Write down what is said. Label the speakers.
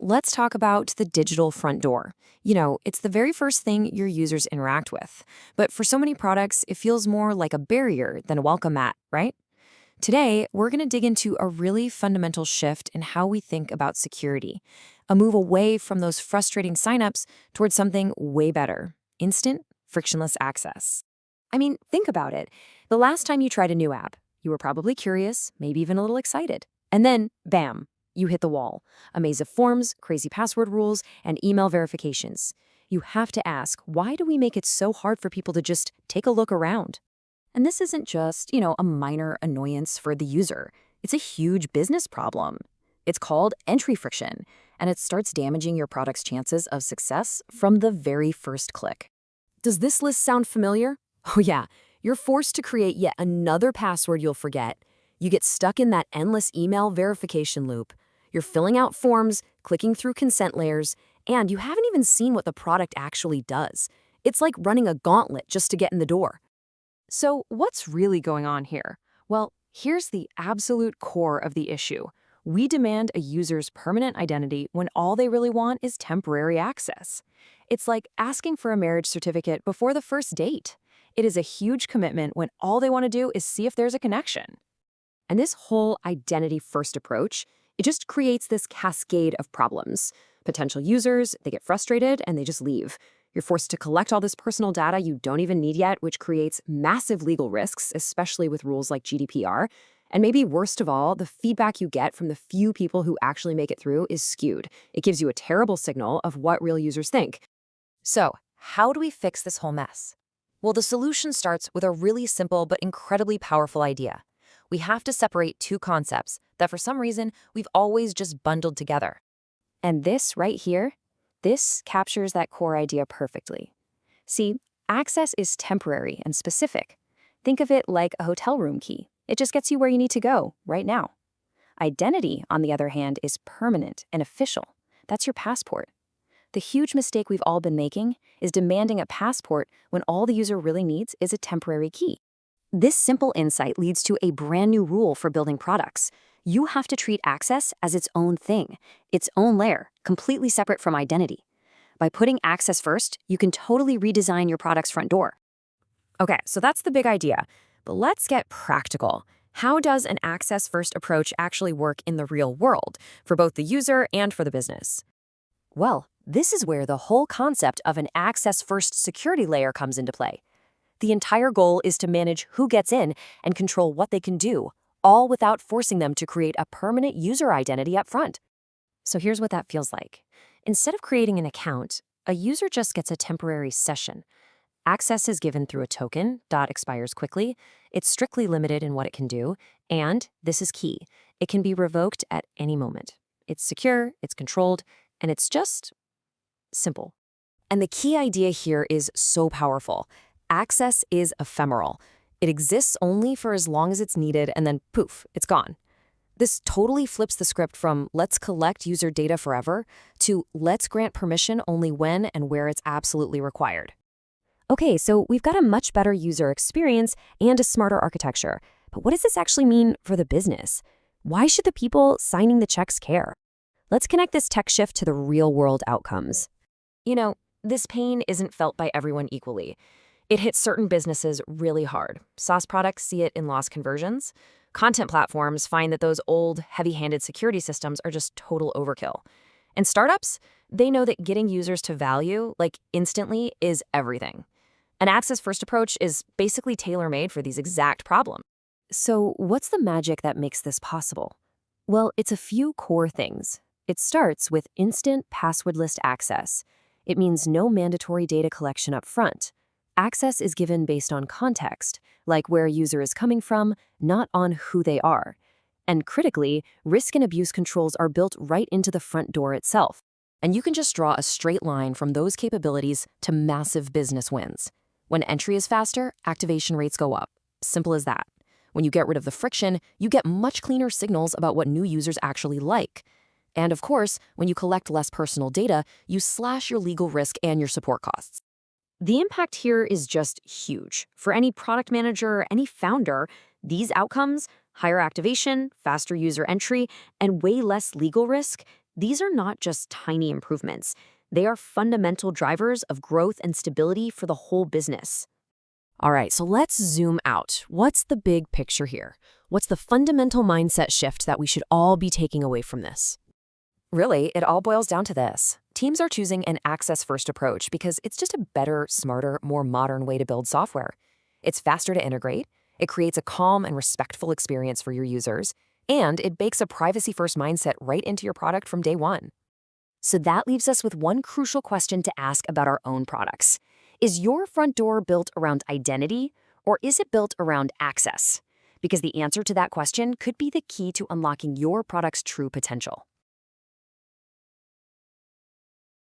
Speaker 1: let's talk about the digital front door. It's the very first thing your users interact with. But for so many products, it feels more like a barrier than a welcome mat, right? Today, we're going to dig into a really fundamental shift in how we think about security, a move away from those frustrating signups towards something way better: instant, frictionless access. I mean, think about it. The last time you tried a new app, you were probably curious, maybe even a little excited. And then, bam, you hit the wall. A maze of forms, crazy password rules, and email verifications. You have to ask, why do we make it so hard for people to just take a look around? And this isn't just, a minor annoyance for the user. It's a huge business problem. It's called entry friction, and it starts damaging your product's chances of success from the very first click. Does this list sound familiar? Oh yeah, you're forced to create yet another password you'll forget. You get stuck in that endless email verification loop. You're filling out forms, clicking through consent layers, and you haven't even seen what the product actually does. It's like running a gauntlet just to get in the door. So what's really going on here? Well, here's the absolute core of the issue. We demand a user's permanent identity when all they really want is temporary access. It's like asking for a marriage certificate before the first date. It is a huge commitment when all they want to do is see if there's a connection. And this whole identity-first approach, it just creates this cascade of problems. Potential users, they get frustrated and they just leave. You're forced to collect all this personal data you don't even need yet, which creates massive legal risks, especially with rules like GDPR. And maybe worst of all, the feedback you get from the few people who actually make it through is skewed. It gives you a terrible signal of what real users think. So, how do we fix this whole mess? Well, the solution starts with a really simple but incredibly powerful idea. We have to separate two concepts that for some reason we've always just bundled together. And this right here, this captures that core idea perfectly. See, access is temporary and specific. Think of it like a hotel room key. It just gets you where you need to go right now. Identity, on the other hand, is permanent and official. That's your passport. The huge mistake we've all been making is demanding a passport when all the user really needs is a temporary key. This simple insight leads to a brand new rule for building products. You have to treat access as its own thing, its own layer, completely separate from identity. By putting access first, you can totally redesign your product's front door. Okay, so that's the big idea. But let's get practical. How does an access-first approach actually work in the real world, for both the user and for the business? Well, this is where the whole concept of an access-first security layer comes into play. The entire goal is to manage who gets in and control what they can do, all without forcing them to create a permanent user identity up front. So here's what that feels like. Instead of creating an account, a user just gets a temporary session. Access is given through a token, expires quickly, it's strictly limited in what it can do, and, this is key, it can be revoked at any moment. It's secure, it's controlled, and it's just simple. And the key idea here is so powerful. Access is ephemeral. It exists only for as long as it's needed, and then poof, it's gone. This totally flips the script from let's collect user data forever to let's grant permission only when and where it's absolutely required. Okay, so we've got a much better user experience and a smarter architecture. But what does this actually mean for the business? Why should the people signing the checks care? Let's connect this tech shift to the real-world outcomes. This pain isn't felt by everyone equally. It hits certain businesses really hard. SaaS products see it in lost conversions. Content platforms find that those old, heavy-handed security systems are just total overkill. And startups, they know that getting users to value, instantly, is everything. An access-first approach is basically tailor-made for these exact problems. So what's the magic that makes this possible? Well, it's a few core things. It starts with instant passwordless access. It means no mandatory data collection up front. Access is given based on context, like where a user is coming from, not on who they are. And critically, risk and abuse controls are built right into the front door itself. And you can just draw a straight line from those capabilities to massive business wins. When entry is faster, activation rates go up. Simple as that. When you get rid of the friction, you get much cleaner signals about what new users actually like. And of course, when you collect less personal data, you slash your legal risk and your support costs. The impact here is just huge. For any product manager, any founder, these outcomes, higher activation, faster user entry, and way less legal risk,
Speaker 2: These are not just tiny improvements. They are fundamental drivers of growth and stability for the whole business.
Speaker 1: All right, so let's zoom out. What's the big picture here? What's the fundamental mindset shift that we should all be taking away from this? Really, it all boils down to this. Teams are choosing an access-first approach because it's just a better, smarter, more modern way to build software. It's faster to integrate, it creates a calm and respectful experience for your users, and it bakes a privacy-first mindset right into your product from day one. So that leaves us with one crucial question to ask about our own products. Is your front door built around identity, or is it built around access? Because the answer to that question could be the key to unlocking your product's true potential.